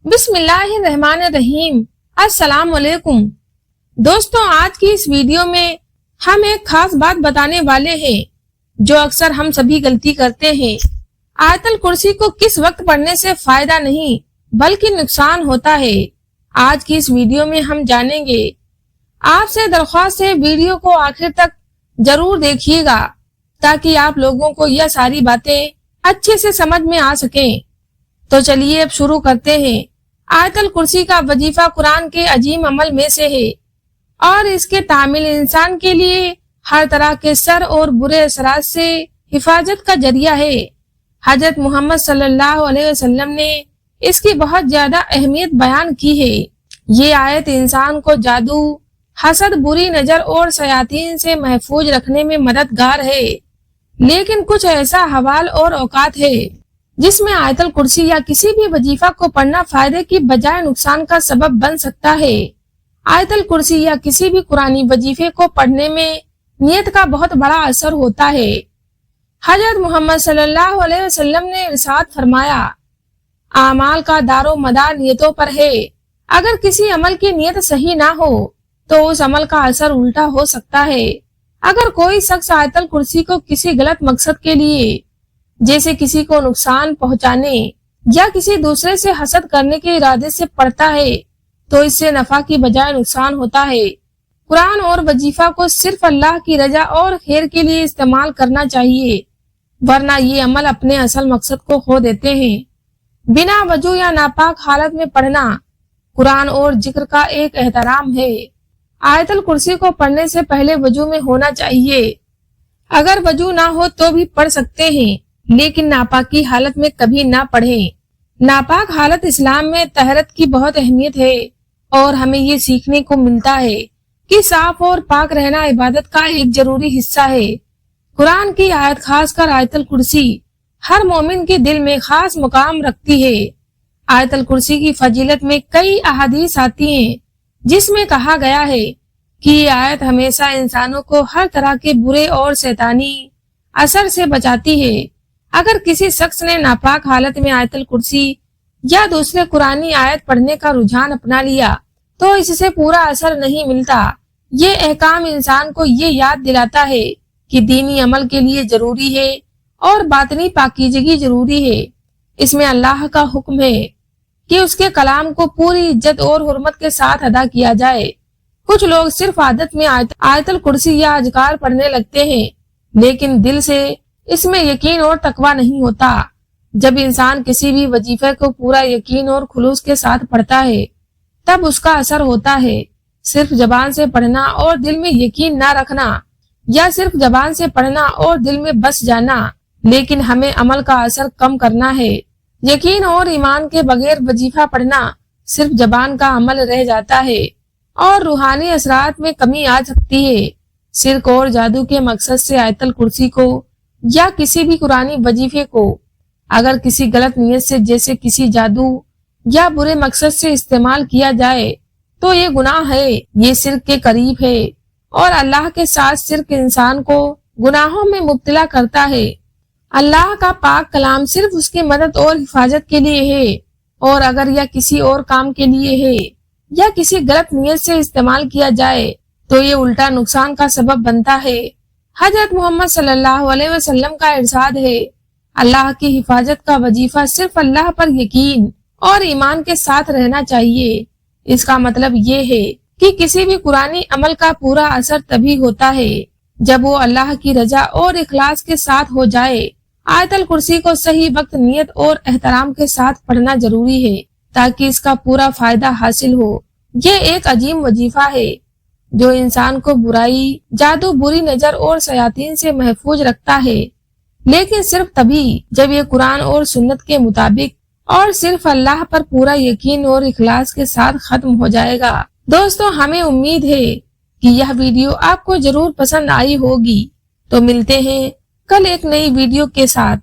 بسم اللہ الرحمن الرحیم۔ السلام علیکم دوستوں، آج کی اس ویڈیو میں ہم ایک خاص بات بتانے والے ہیں جو اکثر ہم سبھی غلطی کرتے ہیں۔ آیت الکرسی کو کس وقت پڑھنے سے فائدہ نہیں بلکہ نقصان ہوتا ہے، آج کی اس ویڈیو میں ہم جانیں گے۔ آپ سے درخواست ہے ویڈیو کو آخر تک ضرور دیکھیے گا تاکہ آپ لوگوں کو یہ ساری باتیں اچھے سے سمجھ میں آ سکیں۔ تو چلیے اب شروع کرتے ہیں۔ آیت الکرسی کا وظیفہ قرآن کے عظیم عمل میں سے ہے اور اس کے تعمیل انسان کے لیے ہر طرح کے شر اور برے اثرات سے حفاظت کا ذریعہ ہے۔ حضرت محمد صلی اللہ علیہ وسلم نے اس کی بہت زیادہ اہمیت بیان کی ہے۔ یہ آیت انسان کو جادو، حسد، بری نظر اور شیاطین سے محفوظ رکھنے میں مددگار ہے، لیکن کچھ ایسا حوال اور اوقات ہے جس میں آیت الکرسی یا کسی بھی وظیفہ کو پڑھنا فائدے کی بجائے نقصان کا سبب بن سکتا ہے۔ آیت الکرسی یا کسی بھی قرآنی وظیفے کو پڑھنے میں نیت کا بہت بڑا اثر ہوتا ہے۔ حضرت محمد صلی اللہ علیہ وسلم نے ارشاد فرمایا، اعمال کا دار و مدار نیتوں پر ہے۔ اگر کسی عمل کی نیت صحیح نہ ہو تو اس عمل کا اثر الٹا ہو سکتا ہے۔ اگر کوئی شخص آیت الکرسی کو کسی غلط مقصد کے لیے، جیسے کسی کو نقصان پہنچانے یا کسی دوسرے سے حسد کرنے کے ارادے سے پڑھتا ہے تو اس سے نفع کی بجائے نقصان ہوتا ہے۔ قرآن اور وظیفہ کو صرف اللہ کی رضا اور خیر کے لیے استعمال کرنا چاہیے، ورنہ یہ عمل اپنے اصل مقصد کو کھو دیتے ہیں۔ بنا وضو یا ناپاک حالت میں پڑھنا قرآن اور ذکر کا ایک احترام ہے۔ آیت الکرسی کو پڑھنے سے پہلے وضو میں ہونا چاہیے۔ اگر وضو نہ ہو تو بھی پڑھ سکتے ہیں، لیکن ناپاکی حالت میں کبھی نہ پڑھیں۔ ناپاک حالت اسلام میں طہارت کی بہت اہمیت ہے اور ہمیں یہ سیکھنے کو ملتا ہے کہ صاف اور پاک رہنا عبادت کا ایک ضروری حصہ ہے۔ قرآن کی آیت، خاص کر آیت الکرسی، ہر مومن کے دل میں خاص مقام رکھتی ہے۔ آیت الکرسی کی فضیلت میں کئی احادیث آتی ہیں جس میں کہا گیا ہے کہ یہ آیت ہمیشہ انسانوں کو ہر طرح کے برے اور شیطانی اثر سے بچاتی ہے۔ اگر کسی شخص نے ناپاک حالت میں آیت الکرسی یا دوسرے قرآنی آیت پڑھنے کا رجحان اپنا لیا تو اس سے پورا اثر نہیں ملتا۔ یہ احکام انسان کو یہ یاد دلاتا ہے کہ دینی عمل کے لیے ضروری ہے اور باطنی پاکیزگی ضروری ہے۔ اس میں اللہ کا حکم ہے کہ اس کے کلام کو پوری عزت اور حرمت کے ساتھ ادا کیا جائے۔ کچھ لوگ صرف عادت میں آیت الکرسی یا اذکار پڑھنے لگتے ہیں، لیکن دل سے اس میں یقین اور تقویٰ نہیں ہوتا۔ جب انسان کسی بھی وظیفے کو پورا یقین اور خلوص کے ساتھ پڑھتا ہے تب اس کا اثر ہوتا ہے۔ صرف زبان سے پڑھنا اور دل میں یقین نہ رکھنا، یا صرف زبان سے پڑھنا اور دل میں بس جانا، لیکن ہمیں عمل کا اثر کم کرنا ہے۔ یقین اور ایمان کے بغیر وظیفہ پڑھنا صرف زبان کا عمل رہ جاتا ہے اور روحانی اثرات میں کمی آ سکتی ہے۔ شرک اور جادو کے مقصد سے آیت الکرسی کو یا کسی بھی قرآنی وظیفے کو اگر کسی غلط نیت سے، جیسے کسی جادو یا برے مقصد سے استعمال کیا جائے تو یہ گناہ ہے، یہ شرک کے قریب ہے، اور اللہ کے ساتھ شرک انسان کو گناہوں میں مبتلا کرتا ہے۔ اللہ کا پاک کلام صرف اس کی مدد اور حفاظت کے لیے ہے، اور اگر یہ کسی اور کام کے لیے ہے یا کسی غلط نیت سے استعمال کیا جائے تو یہ الٹا نقصان کا سبب بنتا ہے۔ حضرت محمد صلی اللہ علیہ وسلم کا ارشاد ہے، اللہ کی حفاظت کا وظیفہ صرف اللہ پر یقین اور ایمان کے ساتھ رہنا چاہیے۔ اس کا مطلب یہ ہے کہ کسی بھی قرآنی عمل کا پورا اثر تبھی ہوتا ہے جب وہ اللہ کی رضا اور اخلاص کے ساتھ ہو جائے۔ آیت الکرسی کو صحیح وقت، نیت اور احترام کے ساتھ پڑھنا ضروری ہے تاکہ اس کا پورا فائدہ حاصل ہو۔ یہ ایک عظیم وظیفہ ہے جو انسان کو برائی، جادو، بری نظر اور شیاطین سے محفوظ رکھتا ہے، لیکن صرف تبھی جب یہ قرآن اور سنت کے مطابق اور صرف اللہ پر پورا یقین اور اخلاص کے ساتھ ختم ہو جائے گا۔ دوستوں، ہمیں امید ہے کہ یہ ویڈیو آپ کو ضرور پسند آئی ہوگی۔ تو ملتے ہیں کل ایک نئی ویڈیو کے ساتھ۔